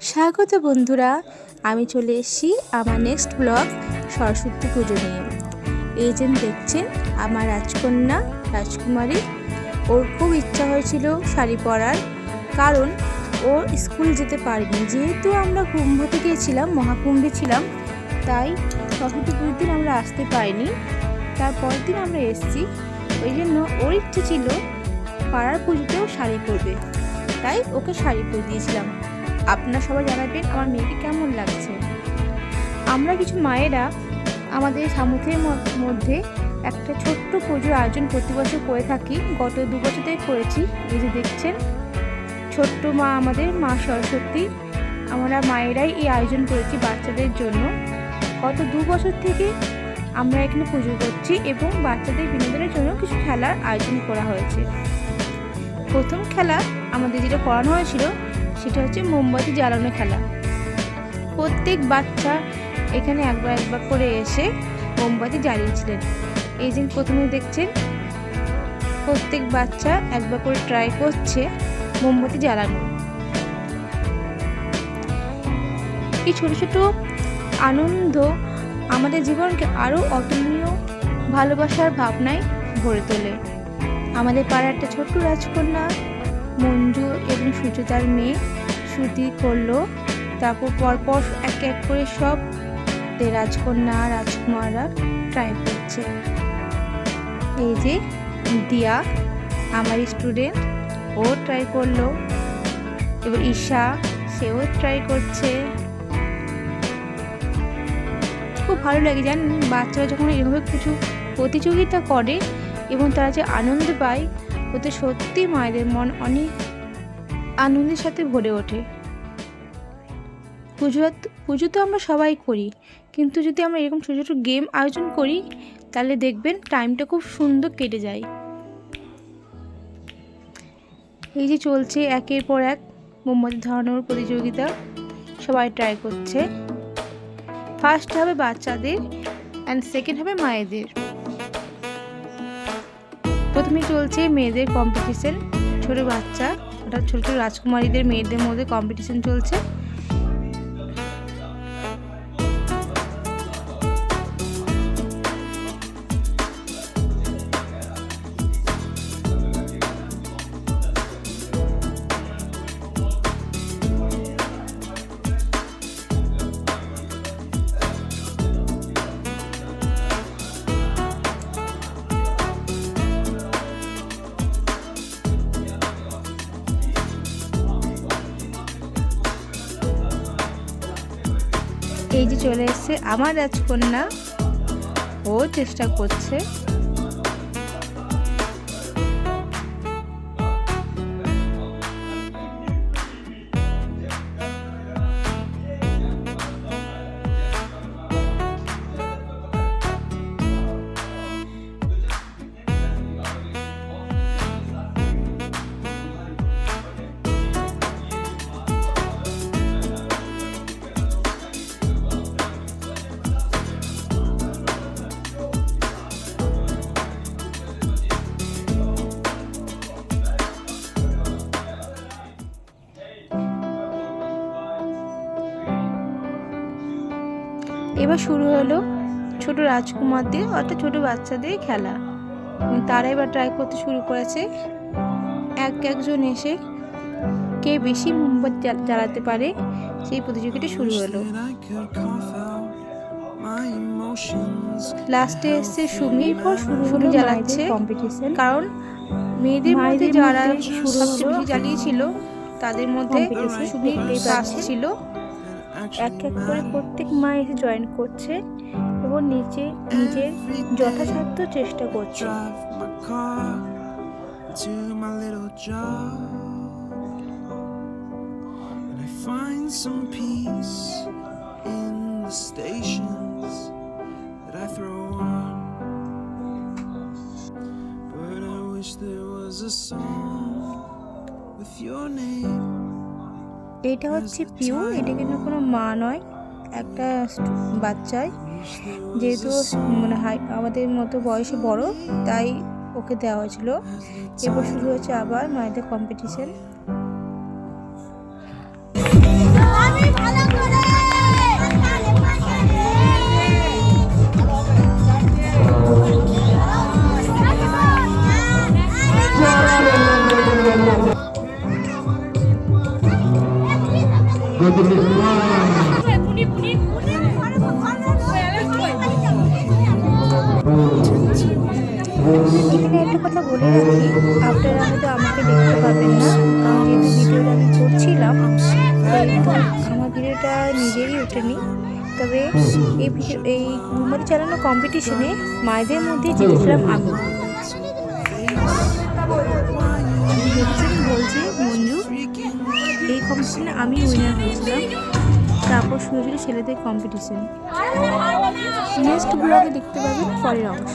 স্বাগত বন্ধুরা, আমি চলে এসেছি আমার নেক্সট ব্লগ সরস্বতী পুজো নিয়ে। এই যে দেখছেন আমার রাজকন্যা রাজকুমারী, ওর খুব ইচ্ছা হয়েছিল শাড়ি পরার, কারণ ও স্কুল যেতে পারেনি। যেহেতু আমরা কুম্ভতে গিয়েছিলাম, মহাকুম্ভে ছিলাম, তাই সরস্বতী পুজোর দিন আমরা আসতে পারিনি। তারপরের দিন আমরা এসেছি, ওই জন্য ওর ইচ্ছে ছিল পাড়ার পুজোতেও শাড়ি পরবে, তাই ওকে শাড়ি পরে দিয়েছিলাম। আপনারা সবাই জানাবেন আমার মেয়েকে কেমন লাগছে। আমরা কিছু মায়েরা আমাদের সামর্থ্যের মধ্যে একটা ছোট্ট পুজোর আয়োজন প্রতি বছর করে থাকি। গত 2 বছর থেকে করেছি। এই যে দেখছেন ছোট্ট মা, আমাদের মা সরস্বতী, আমরা মায়েরাই এই আয়োজন করেছি বাচ্চাদের জন্য। গত 2 বছর থেকে আমরা এখানে পুজো করছি এবং বাচ্চাদের বিনোদনের জন্য কিছু খেলার আয়োজন করা হয়েছে। প্রথম খেলা আমাদের যেটা করানো হয়েছিল সেটা হচ্ছে মোমবাতি জ্বালানো খেলা। প্রত্যেক বাচ্চা এখানে একবার করে এসে মোমবাতি জ্বালিয়েছিলেন। এই যে প্রথমে দেখছেন প্রত্যেক বাচ্চা একবার করে ট্রাই করছে মোমবাতি জ্বালানো। এই ছোট ছোট আনন্দ আমাদের জীবনকে আরও অতুলনীয় ভালোবাসার ভাবনায় ভরে তোলে। আমাদের পাড়ার একটা ছোট্ট রাজকন্যা মঞ্জু এবং সুচেতার মেয়ে শ্রুতি করলো। তারপর পরপর এক এক করে সব রাজকন্যা রাজকুমাররা ট্রাই করছে। এই যে দিয়া আমার স্টুডেন্ট, ও ট্রাই করলো। এবার ঈশা, সেও ট্রাই করছে। খুব ভালো লাগে জানেন, বাচ্চারা যখন এভাবে কিছু প্রতিযোগিতা করে এবং তারা যে আনন্দ পায়, ওতে সত্যি মায়েদের মন অনেক আনন্দের সাথে ভরে ওঠে। পুজো তো আমরা সবাই করি, কিন্তু যদি আমরা এরকম ছোটো ছোটো গেম আয়োজন করি তাহলে দেখবেন টাইমটা খুব সুন্দর কেটে যায়। এই যে চলছে একের পর এক মোমবাতি ধরানোর প্রতিযোগিতা, সবাই ট্রাই করছে। ফার্স্ট হবে বাচ্চাদের অ্যান্ড সেকেন্ড হবে মায়েদের। প্রথমে চলছে মেয়েদের কম্পিটিশন, ছোট বাচ্চা অর্থাৎ ছোট ছোট রাজকুমারীদের মেয়েদের মধ্যে কম্পিটিশন চলছে। এই যে চলে এসছে আমার রাজকন্যা, ও চেষ্টা করছে। এবার শুরু হলো ছোট রাজকুমারদের অর্থাৎ ছোট বাচ্চাদের খেলা। তারা এবার ট্রাই করতে শুরু করেছে। একজন এসে কে বেশি মোমবাতি জ্বালাতে পারে সেই প্রতিযোগিতা শুরু হলো। লাস্টে এসছে সুমি, সুমি জ্বালাচ্ছে কম্পিটিশন, কারণ মেয়েদের মধ্যে যারা সবচেয়ে বেশি জ্বালিয়েছিল তাদের মধ্যে সুমি ফার্স্ট ছিল। এক এক করে প্রত্যেক মা এসে জয়েন করছে এবং নিজের যথাসাধ্য চেষ্টা করছে। এটা হচ্ছে পিউ, এটা কিন্তু কোনো মা নয়, একটা বাচ্চাই। যেহেতু মানে আমাদের মতো বয়সে বড়, তাই ওকে দেওয়া হয়েছিল। এরপর শুরু হয়েছে আবার মায়েদের কম্পিটিশন। এখানে একটা কথা বলে রাখি, আপনারা হয়তো আমাকে দেখতে পাবেন না, কারণ যেহেতু ভিডিওটা আমি করছিলাম কিন্তু আমার ভিডিওটা নিজেরই ওঠেনি। তবে এই ঘুমপাড়ি চালানো কম্পিটিশনে মায়েদের মধ্যে জিতেছিলাম আমি। বলছি মঞ্জু, এই কম্পিটিশনে আমি উইনার হয়েছিলাম। তারপর শুরু ছিল ছেলেদের কম্পিটিশন। নেক্সট ব্লগে দেখতে পাবেন পরের অংশ।